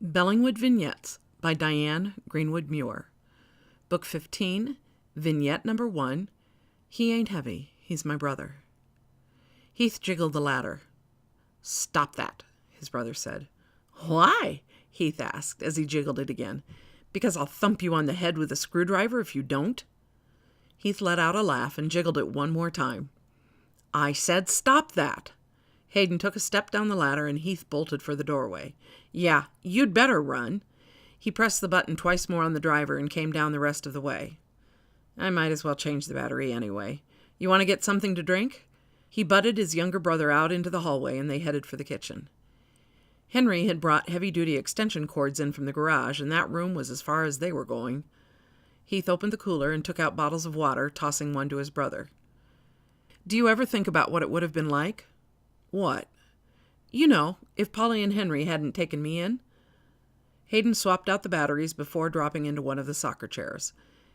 Bellingwood Vignettes by Diane Muir. Book 15, Vignette number 1, He Ain't Heavy, He's My Brother. Heath jiggled the ladder. "Stop that," his brother said. "Why?" Heath asked as he jiggled it again. "Because I'll thump you on the head with a screwdriver if you don't." Heath let out a laugh and jiggled it one more time. "I said stop that." Hayden took a step down the ladder and Heath bolted for the doorway. "Yeah, you'd better run." He pressed the button twice more on the driver and came down the rest of the way. "I might as well change the battery anyway. You want to get something to drink?" He butted his younger brother out into the hallway and they headed for the kitchen. Henry had brought heavy-duty extension cords in from the garage, and that room was as far as they were going. Heath opened the cooler and took out bottles of water, tossing one to his brother. "Do you ever think about what it would have been like?" "What?" "You know, if Polly and Henry hadn't taken me in." Hayden swapped out the batteries before dropping into one of the soccer chairs.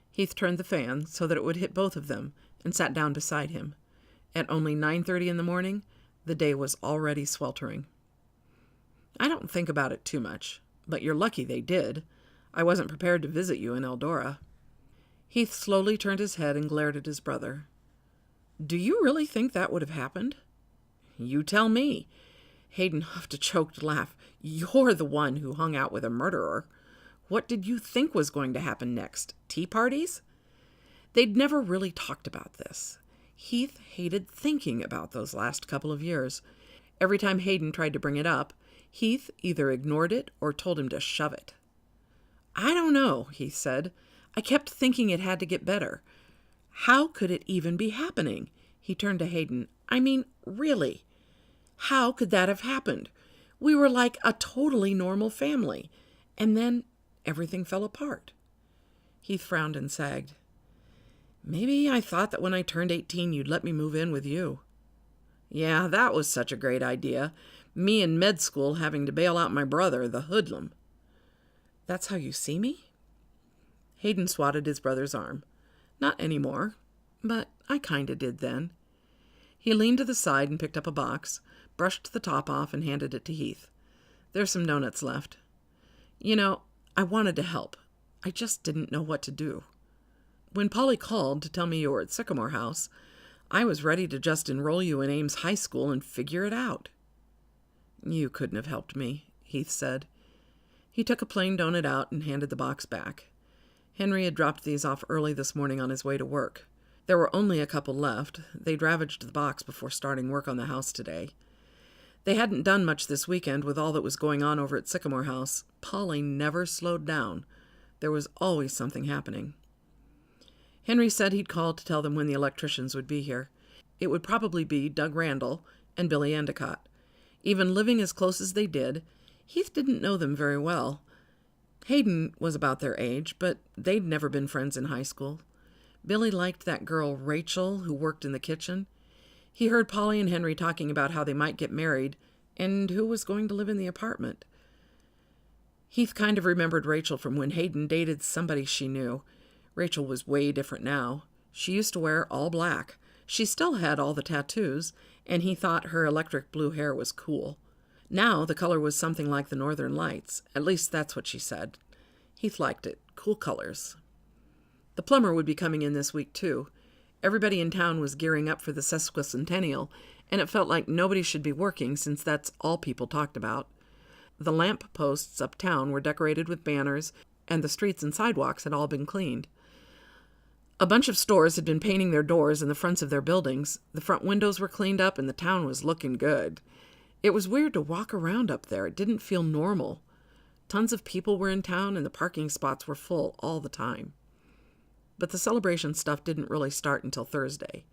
Heath turned the fan so that it would hit both of them and sat down beside him. At only 9:30 in the morning, the day was already sweltering. "I don't think about it too much, but you're lucky they did. I wasn't prepared to visit you in Eldora." Heath slowly turned his head and glared at his brother. "Do you really think that would have happened?" "You tell me." Hayden huffed a choked laugh. "You're the one who hung out with a murderer. What did you think was going to happen next? Tea parties?" They'd never really talked about this. Heath hated thinking about those last couple of years. Every time Hayden tried to bring it up, Heath either ignored it or told him to shove it. "I don't know," Heath said. "I kept thinking it had to get better. How could it even be happening?" He turned to Hayden. "I mean, really. How could that have happened? We were like a totally normal family. And then everything fell apart." Heath frowned and sagged. "Maybe I thought that when I turned 18 you'd let me move in with you." "Yeah, that was such a great idea. Me in med school having to bail out my brother, the hoodlum." "That's how you see me?" Hayden swatted his brother's arm. "Not anymore, but I kinda did then." He leaned to the side and picked up a box, brushed the top off, and handed it to Heath. "There's some donuts left. You know, I wanted to help. I just didn't know what to do. When Polly called to tell me you were at Sycamore House, I was ready to just enroll you in Ames High School and figure it out." "You couldn't have helped me," Heath said. He took a plain donut out and handed the box back. Henry had dropped these off early this morning on his way to work. There were only a couple left. They'd ravaged the box before starting work on the house today. They hadn't done much this weekend with all that was going on over at Sycamore House. Polly never slowed down. There was always something happening. Henry said he'd call to tell them when the electricians would be here. It would probably be Doug Randall and Billy Endicott. Even living as close as they did, Heath didn't know them very well. Hayden was about their age, but they'd never been friends in high school. Billy liked that girl, Rachel, who worked in the kitchen. He heard Polly and Henry talking about how they might get married and who was going to live in the apartment. Heath kind of remembered Rachel from when Hayden dated somebody she knew. Rachel was way different now. She used to wear all black. She still had all the tattoos, and he thought her electric blue hair was cool. Now the color was something like the Northern Lights. At least that's what she said. Heath liked it. Cool colors. The plumber would be coming in this week, too. Everybody in town was gearing up for the sesquicentennial, and it felt like nobody should be working since that's all people talked about. The lamp posts uptown were decorated with banners, and the streets and sidewalks had all been cleaned. A bunch of stores had been painting their doors and the fronts of their buildings. The front windows were cleaned up, and the town was looking good. It was weird to walk around up there. It didn't feel normal. Tons of people were in town, and the parking spots were full all the time. But the celebration stuff didn't really start until Thursday.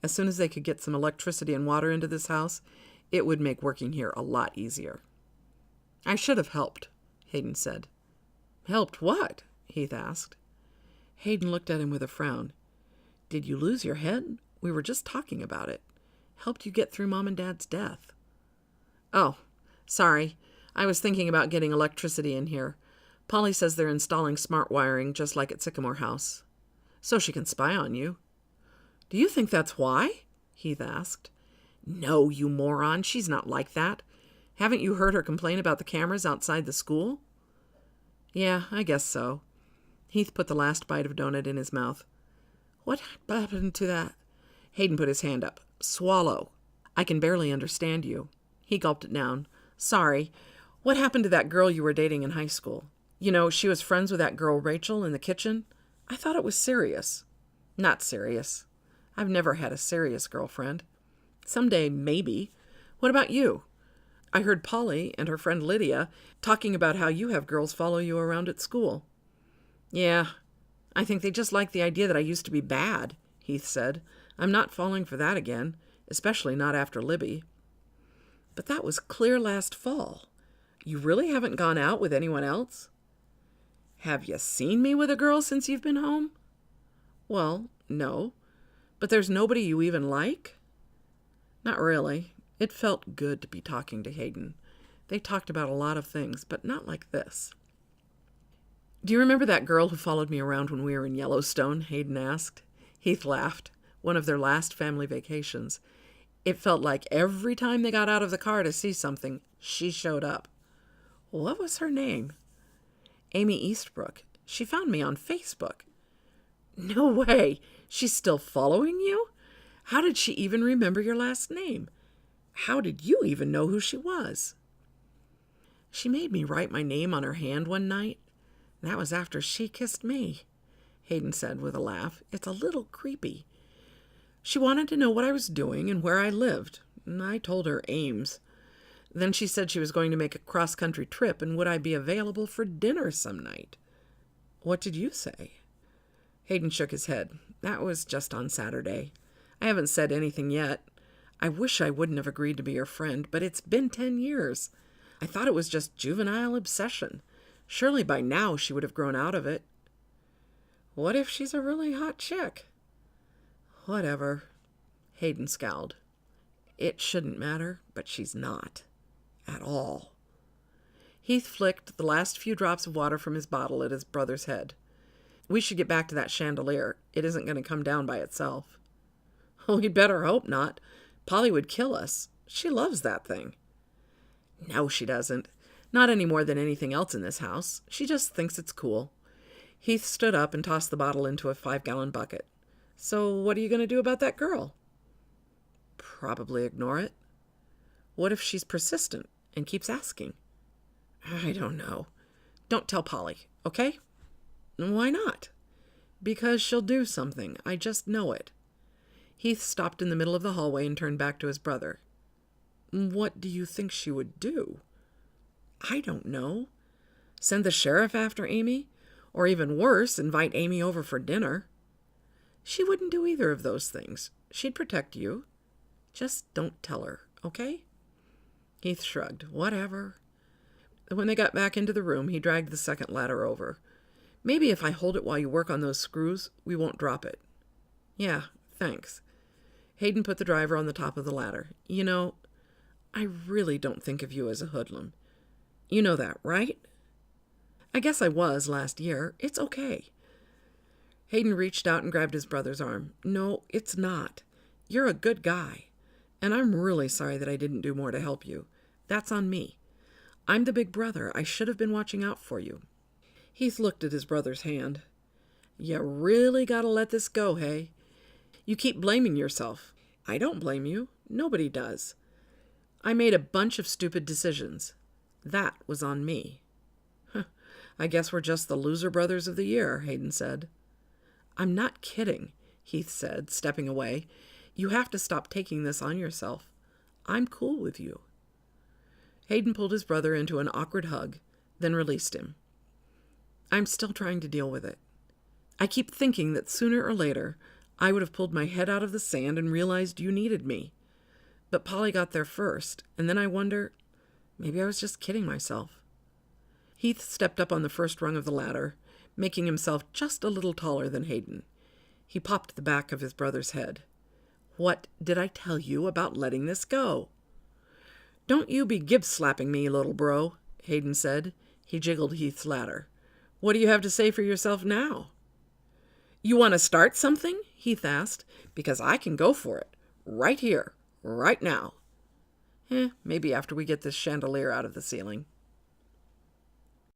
As soon as they could get some electricity and water into this house, it would make working here a lot easier. "I should have helped," Hayden said. "Helped what?" Heath asked. Hayden looked at him with a frown. "Did you lose your head? We were just talking about it. Helped you get through Mom and Dad's death." "Oh, sorry. I was thinking about getting electricity in here. Polly says they're installing smart wiring just like at Sycamore House. So she can spy on you." "Do you think that's why?" Heath asked. "No, you moron. She's not like that. Haven't you heard her complain about the cameras outside the school?" Yeah, I guess so. Heath put the last bite of donut in his mouth. What happened to that? Hayden put his hand up. Swallow. I can barely understand you. He gulped it down. Sorry. What happened to that girl you were dating in high school? You know, she was friends with that girl Rachel in the kitchen. I thought it was serious. Not serious. I've never had a serious girlfriend. Someday, maybe. What about you? I heard Polly and her friend Lydia talking about how you have girls follow you around at school. Yeah, I think they just like the idea that I used to be bad, Heath said. I'm not falling for that again, especially not after Libby. But that was clear last fall. You really haven't gone out with anyone else? Have you seen me with a girl since you've been home? Well, no. But there's nobody you even like? Not really. It felt good to be talking to Hayden. They talked about a lot of things, but not like this. Do you remember that girl who followed me around when we were in Yellowstone? Hayden asked. Heath laughed. One of their last family vacations. It felt like every time they got out of the car to see something, she showed up. What was her name? Amy Eastbrook. She found me on Facebook. No way. She's still following you? How did she even remember your last name? How did you even know who she was? She made me write my name on her hand one night. That was after she kissed me, Hayden said with a laugh. It's a little creepy. She wanted to know what I was doing and where I lived. And I told her Ames. Then she said she was going to make a cross-country trip and would I be available for dinner some night. What did you say? Hayden shook his head. That was just on Saturday. I haven't said anything yet. I wish I wouldn't have agreed to be your friend, but it's been 10 years. I thought it was just juvenile obsession. Surely by now she would have grown out of it. What if she's a really hot chick? Whatever. Hayden scowled. It shouldn't matter, but she's not. At all. Heath flicked the last few drops of water from his bottle at his brother's head. We should get back to that chandelier. It isn't going to come down by itself. We'd better hope not. Polly would kill us. She loves that thing. No, she doesn't. Not any more than anything else in this house. She just thinks it's cool. Heath stood up and tossed the bottle into a 5-gallon bucket. So what are you going to do about that girl? Probably ignore it. What if she's persistent and keeps asking? I don't know. Don't tell Polly, okay? Why not? Because she'll do something. I just know it. Heath stopped in the middle of the hallway and turned back to his brother. What do you think she would do? I don't know. Send the sheriff after Amy? Or even worse, invite Amy over for dinner? She wouldn't do either of those things. She'd protect you. Just don't tell her, okay? Heath shrugged. Whatever. When they got back into the room, he dragged the second ladder over. Maybe if I hold it while you work on those screws, we won't drop it. Yeah, thanks. Hayden put the driver on the top of the ladder. You know, I really don't think of you as a hoodlum. You know that, right? I guess I was last year. It's okay. Hayden reached out and grabbed his brother's arm. No, it's not. You're a good guy. And I'm really sorry that I didn't do more to help you. That's on me. I'm the big brother. I should have been watching out for you. Heath looked at his brother's hand. You really gotta let this go, hey? You keep blaming yourself. I don't blame you. Nobody does. I made a bunch of stupid decisions. That was on me. I guess we're just the loser brothers of the year, Hayden said. I'm not kidding, Heath said, stepping away. You have to stop taking this on yourself. I'm cool with you. Hayden pulled his brother into an awkward hug, then released him. I'm still trying to deal with it. I keep thinking that sooner or later I would have pulled my head out of the sand and realized you needed me. But Polly got there first, and then I wonder, maybe I was just kidding myself. Heath stepped up on the first rung of the ladder, making himself just a little taller than Hayden. He popped the back of his brother's head. What did I tell you about letting this go? Don't you be gib-slapping me, little bro, Hayden said. He jiggled Heath's ladder. What do you have to say for yourself now? You want to start something? Heath asked. Because I can go for it. Right here. Right now. Maybe after we get this chandelier out of the ceiling.